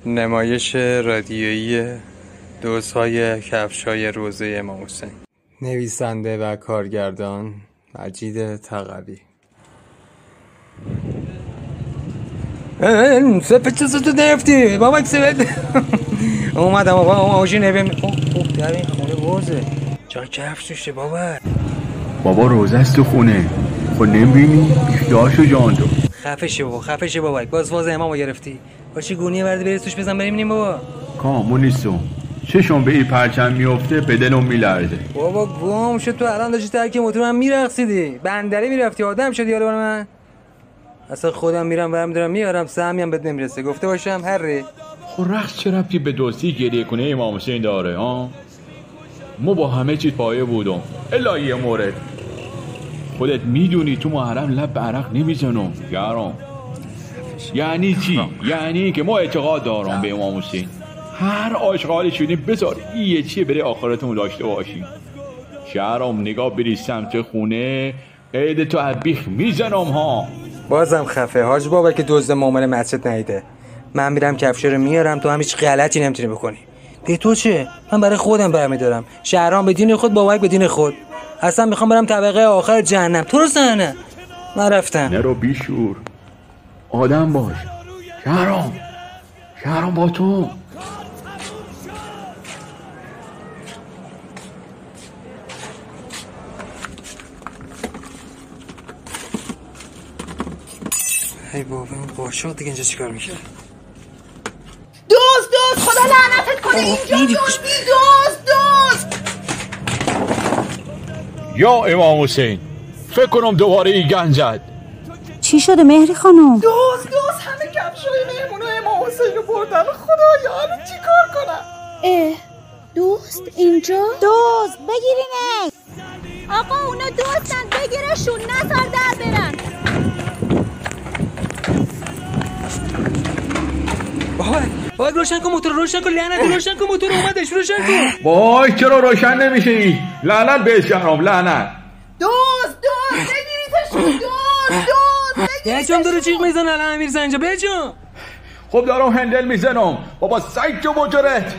نمایش رادیویی دزدهای کفش‌های روضه امام حسین. نویسنده و کارگردان مجید تقوی. سپچه تو نفتی بابا سبت اومدم بابا ماشین نبیم در این خونه بازه جا کفش توشه بابا روزه است تو خونه خود نمیبینی بیخیاشو جان تو خفشه بابا باز واز امامو گرفتی باشی گونیه برده بری توش بزن بریم بابا کامو نیستم چشم به این پرچم میفته به دلم میلرزه بابا گم شد تو الان داشتی ترک موتور من میرقصیدی بندری میرفتی آدم شدی حالا برای من اصلا خودم میرم برم دارم میارم سهمی هم بهت نمیرسه گفته باشم هره خب رقص چه ربطی به دوستی گریه کنه امام حسین داره ها ما با همه چیز پایه بودم الا یه مورد خودت میدونی تو محرم لب به عرق نمیزنم یارم یعنی چی؟ یعنی که ما اعتقاد دارم به امام حسین هر عاشقالی شدیم بذار یه چیه بره آخرتمون داشته باشیم شهرام نگاه بری سمت خونه قید تو عبیخ میزنم ها بازم خفه حاج بابا که دزد مؤمن مسجد نیده من میرم کفش رو میارم تو هم هیچ غلطی نمیتونی بکنی به تو چه من برای خودم برمیدارم شهرام به دین خود بابک به دین خود اصلا میخوام برم طبقه آخر جهنم تو رو سنه من رفتم نرو بیشور آدم باش شهرام با تو ای بابا اون قاشق دیگه اینجا چیکار میکنه دوست خدا لعنتت کنه اینجا دوست یا امام حسین فکر کنم دوباره این گنجد چی شده مهری خانم؟ دوست همه کفشای مهمونو امام حسین رو بردن خدایا الان چی کار کنم دوست اینجا؟ دوست بگیرینش آقا اونا دوستن بگیرشون نزار در برن بابا روشن کن موتور روشن کن لعنتی روشن کن موتور اومدش روشن کن وای چرا روشن نمیشه ای لعنت به شهرام لعنت دوست بگیریدش دوست بهجام داره چیق میزنه الان امیر زنجا بهجام خب دارم هندل میزنم بابا سگ جو موتورت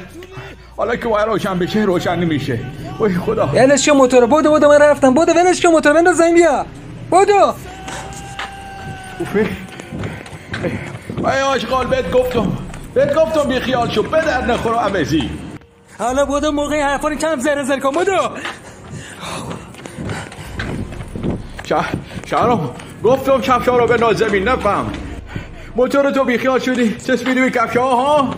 حالا که باید روشن بشه روشن نمیشه وای خدا ولش کن موتور بودو من رفتم بودو ولش کن موتور بنداز زنگ بیا بودو ای آشغال بهت گفتم بی خیال شو به در نخورو عوضی حالا بودو موقعی حرفا رو کم زر کن بودو شهرام گفتم کفشا رو بنداز زمین نفهم موتور تو بی خیال شدی چسبیدی به کفشا ها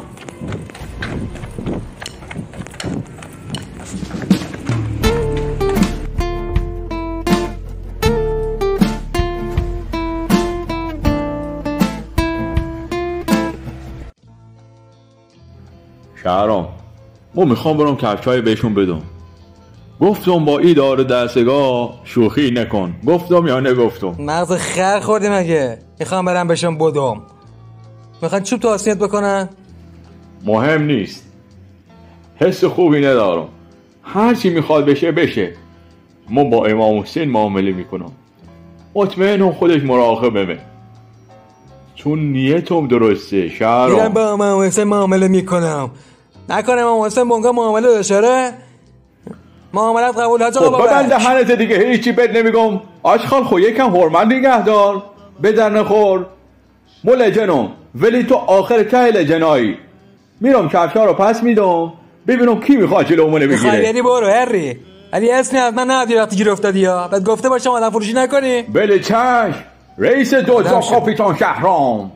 شهرام ما میخوام برم کفشای بهشون بدم گفتم با ای داره دستگاه شوخی نکن گفتم یا نگفتم مغز خر خوردی مگه میخوام برم بهشون بدم میخوان چوب تو آسیت بکنن مهم نیست حس خوبی ندارم هرچی میخواد بشه ما با امام حسین معامله میکنم مطمئنم خودش مراقبمه چون نیتم درسته شهرام میرم با امام حسین معامله میکنم نکنه امام حسین بونگا معامله داشته معاملت قبول حاج آقا خب ببند دهنت دیگه هیچی بهت نمیگم آشغال خو یکم حرمت نگه دار بدر نخور ملجنم ولی تو آخر که لجنایی میرم کفشا رو پس میدم ببینم کی میخواد جلومونه بگیره خیلی برو هری علی اسمی از من نهدی وقتی گیر افتادی ها بعد گفته باشم آدم فروشی نکنی بله چشم رئیس دوتا کاپیتان شهرام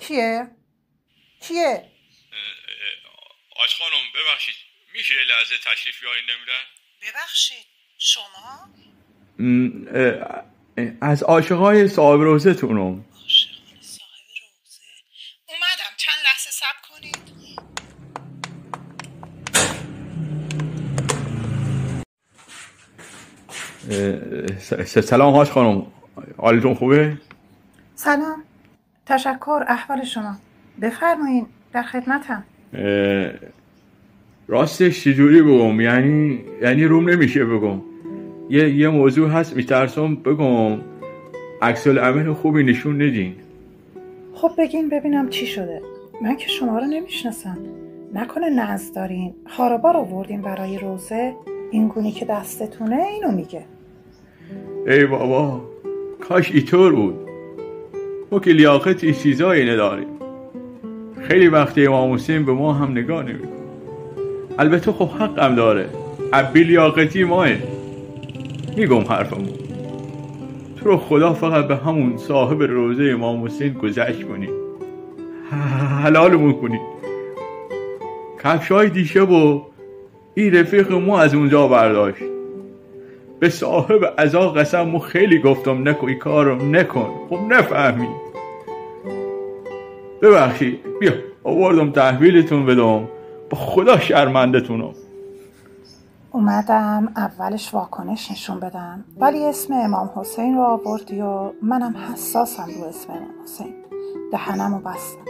چیه؟ آج خانم ببخشید میشه لحظه تشریف بیارین نمیرن؟ ببخشید شما؟ از عاشقای صاحب روزه تونم عاشقان صاحب روزه اومدم چند لحظه صبر کنید سلام حاج خانم حالتون خوبه؟ سلام تشکر احوال شما بفرمایین در خدمتم راستش چجوری بگم یعنی روم نمیشه بگم یه موضوع هست میترسم بگم عکس العمل خوبی نشون ندین. خب بگین ببینم چی شده. من که شما رو نمیشناسم. نکنه ناز دارین خارابار آوردین برای روزه؟ این گونی که دستتونه اینو میگه. ای بابا کاش اینطور بود. ما که لیاقت این چیزایی نداریم. خیلی وقتی امام حسین به ما هم نگاه نمیکنه. البته خب حقم داره. عبی لیاقتی ماه. میگم حرفمو. تو رو خدا فقط به همون صاحب روزه امام حسین گذشت کنی. حلالمون کنی. کفشای دیشب و این رفیق ما از اونجا برداشت. به صاحب عزا قسم مو خیلی گفتم نکن این کارو نکن. خب نفهمی. ببخشید بیا آوردم تحویلتون بدم. با خدا شرمندتونم. اومدم اولش واکنش نشون بدم ولی اسم امام حسین رو آوردی و منم حساسم رو اسم امام حسین. دهنمو بستم.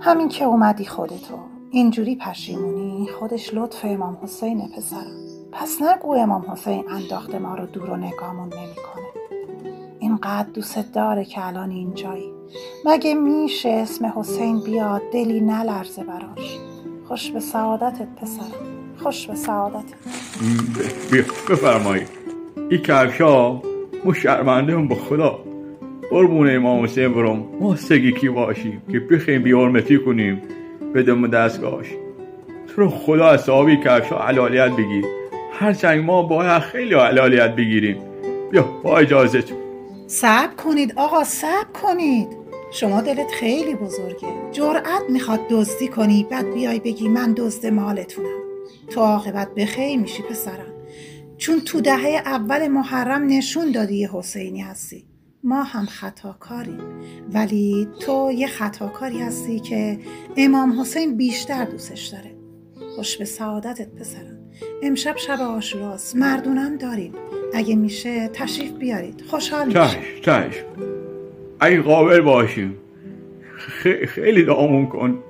همین که اومدی خودتو اینجوری پشیمونی خودش لطف امام حسینه پسرم. پس نگو امام حسین انداخته ما رو دور و نگامون نمیکنه. اینقدر دوست داره که الان اینجایی. مگه میشه اسم حسین بیاد دلی نلرزه براش؟ خوش به سعادتت پسرم. خوش به سعادتت. بفرمایید. این کفشا مو شرمنده هم با خدا. قربون امام حسین برم ما سگیکی باشیم که بخیم بی حرمتی کنیم بدم دستگاهش. تو رو خدا از صحابی کفشا علالیت بگیر. هرچند ما باید خیلی علالیت بگیریم. بیا با اجازت. صبر کنید آقا صبر کنید. شما دلت خیلی بزرگه. جرأت میخواد دزدی کنی بعد بیای بگی من دزد مالتونم. تو عاقبت بخیر میشی پسرم. چون تو دهه اول محرم نشون دادی یه حسینی هستی. ما هم خطاکاریم ولی تو یه خطاکاری هستی که امام حسین بیشتر دوستش داره. خوش به سعادتت پسرم. امشب شب عاشوراست. مردونم داریم. اگه میشه تشریف بیارید. خوشحال میشیم. چشم. اگه قابل باشیم خیلی دعامون کن.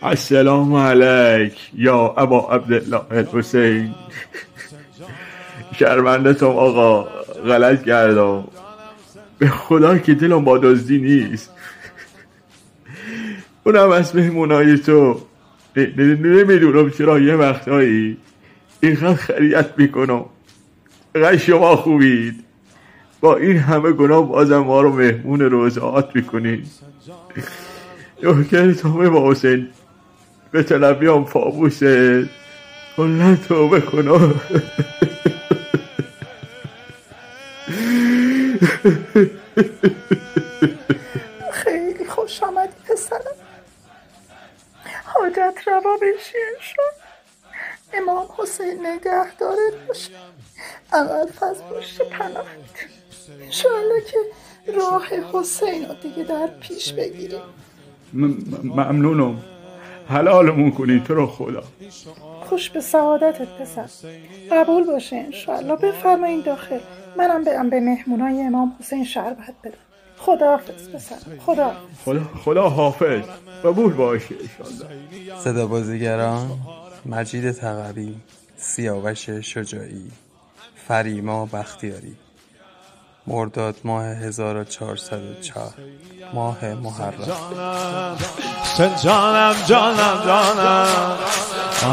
السلام علیک یا ابا عبدالله الحسین. شرمندتم آقا غلط کردم. به خدا که دلم با دزدی نیست. اونم از مهمونای تو نمیدونم چرا یه وقتایی اینقدر خریت میکنم. اقدر شما خوبید. با این همه گناه بازم ما رو مهمون روزهات میکنید. نوکر تومه حسین به طلبیام فابوسه کلن توبه کنم. خیلی خوش آمدی پسرم. حاجت روا بشی انشالله. امام حسین نگهدارت باشه. اول فضل باشه پناه میده. انشالله که راه حسین رو دیگه در پیش بگیریم. ممنونم. حلالمون کنی تو رو خدا. خوش به سعادتت پسر. قبول باشه انشالله. بفرمایین داخل. منم برم به مهمونای امام حسین شربت بدم. خداحافظ پسر. خدا حافظ. قبول باشه انشالله. صدا بازیگران مجید تقوی، سیاوش شجاعی، فریما بختیاری. مرداد ماه 1404 ماه محرم. سن جانم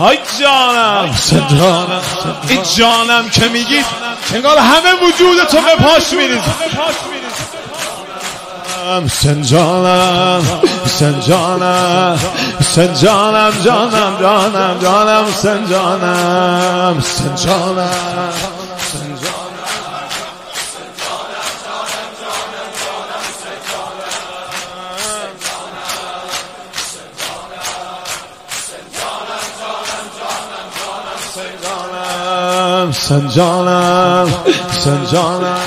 آی جانم سن جانم این جانم که میگید انگار همه وجود تو به پاش میریز. سن جانم سن جانم سن جانم جانم سن جانم سن جانم سن جانم